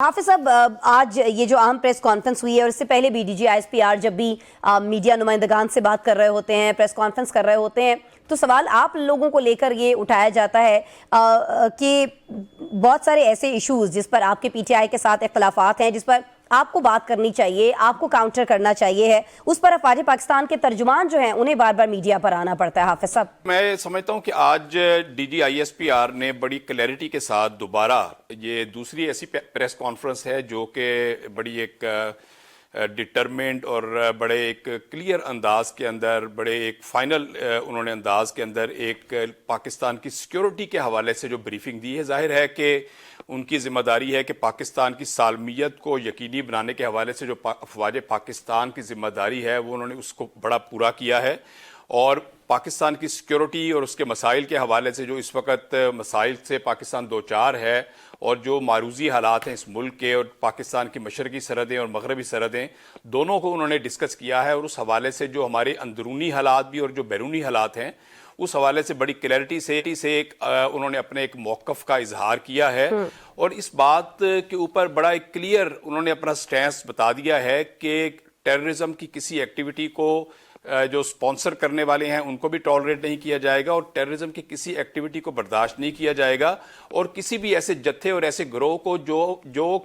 हाफिज साहब, आज ये जो आम प्रेस कॉन्फ्रेंस हुई है और इससे पहले भी डीजी ISPR जब भी मीडिया नुमाइंदगान से बात कर रहे होते हैं, प्रेस कॉन्फ्रेंस कर रहे होते हैं, तो सवाल आप लोगों को लेकर ये उठाया जाता है कि बहुत सारे ऐसे इश्यूज जिस पर आपके PTI के साथ इख्तलाफात हैं, जिस पर आपको बात करनी चाहिए, आपको काउंटर करना चाहिए है, उस पर अफवाज पाकिस्तान के तर्जुमान जो हैं उन्हें बार बार मीडिया पर आना पड़ता है। हाफिज साहब, मैं समझता हूं कि आज डीजी ISPR ने बड़ी क्लैरिटी के साथ दोबारा ये दूसरी ऐसी प्रेस कॉन्फ्रेंस है जो कि बड़ी एक डिटरमेंट और बड़े एक क्लियर अंदाज के अंदर, बड़े एक फाइनल उन्होंने अंदाज के अंदर एक पाकिस्तान की सिक्योरिटी के हवाले से जो ब्रीफिंग दी है। जाहिर है कि उनकी जिम्मेदारी है कि पाकिस्तान की सालमियत को यकीनी बनाने के हवाले से जो अफवाज पाकिस्तान की जिम्मेदारी है वो उन्होंने उसको बड़ा पूरा किया है। और पाकिस्तान की सिक्योरिटी और उसके मसाइल के हवाले से जो इस वक्त मसाइल से पाकिस्तान दो चार है और जो मारूजी हालात हैं इस मुल्क के, और पाकिस्तान की मशरकी सरहदें और मगरबी सरहदें, दोनों को उन्होंने डिस्कस किया है। और उस हवाले से जो हमारे अंदरूनी हालात भी और जो बैरूनी हालात हैं उस हवाले से बड़ी क्लैरिटी से एक उन्होंने अपने एक मौक़िफ़ का इजहार किया है। और इस बात के ऊपर बड़ा एक क्लियर उन्होंने अपना स्टैंस बता दिया है कि टेररिज्म की किसी एक्टिविटी को जो स्पॉन्सर करने वाले हैं उनको भी टॉलरेट नहीं किया जाएगा और टेररिज्म की किसी एक्टिविटी को बर्दाश्त नहीं किया जाएगा। और किसी भी ऐसे जत्थे और ऐसे ग्रोह को जो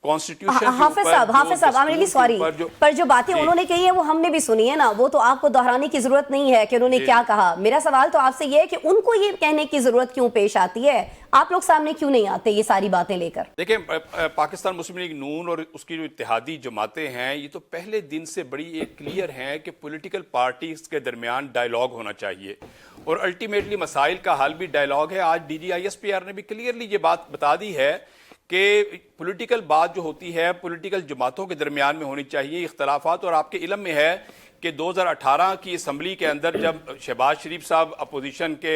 कॉन्स्टिट्यूशन हाफिज साहब, आई एम रियली सॉरी, पर जो बातें उन्होंने कही है वो हमने भी सुनी है ना, वो तो आपको दोहराने की जरूरत नहीं है कि उन्होंने क्या कहा। मेरा सवाल तो आपसे ये है कि उनको ये कहने की जरूरत क्यों पेश आती है, आप लोग सामने क्यों नहीं आते ये सारी बातें लेकर? देखिए, पाकिस्तान मुस्लिम लीग नून और उसकी जो इत्तेहादी जमातें हैं ये तो पहले दिन से बड़ी एक क्लियर हैं कि पॉलिटिकल पार्टीज के दरमियान डायलॉग होना चाहिए और अल्टीमेटली मसाइल का हल भी डायलॉग है। आज डीजी ISPR ने भी क्लियरली ये बात बता दी है कि पॉलिटिकल बात जो होती है पॉलिटिकल जमातों के दरमियान में होनी चाहिए, इख्तलाफात। और आपके इल्म में है कि 2018 की असम्बली के अंदर जब शहबाज शरीफ साहब अपोजिशन के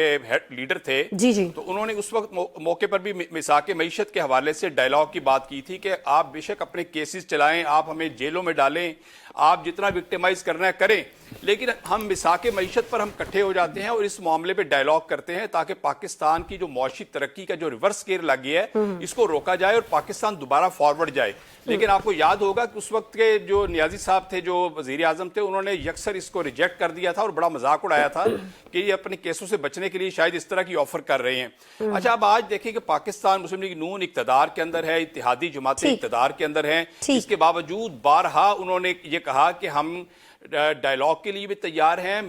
लीडर थे तो उन्होंने उस वक्त मौके पर भी मिसाक मईशत के हवाले से डायलॉग की बात की थी कि आप बेशक अपने केसेस चलाएं, आप हमें जेलों में डालें, आप जितना विक्टिमाइज करना है करें, लेकिन हम मिसाक मईशत पर हम इकट्ठे हो जाते हैं और इस मामले पे डायलॉग करते हैं ताकि पाकिस्तान की जो मौशी तरक्की का जो रिवर्स गियर लग गया है इसको रोका जाए और पाकिस्तान दोबारा फॉरवर्ड जाए। लेकिन आपको याद होगा कि उस वक्त के जो नियाजी साहब थे, जो वजीर आजम थे, उन्होंने यकसर इसको रिजेक्ट कर दिया था और बड़ा मजाक उड़ाया था कि ये अपने केसों से बचने के लिए शायद इस तरह की ऑफर कर रहे हैं। अच्छा, अब आज देखिए कि पाकिस्तान मुस्लिम लीग नून इक्तदार के अंदर है, इत्तेहादी जमातें इक्तदार के अंदर हैं, इसके बावजूद बारहा उन्होंने ये कहा कि हम डायलॉग के लिए भी तैयार हैं।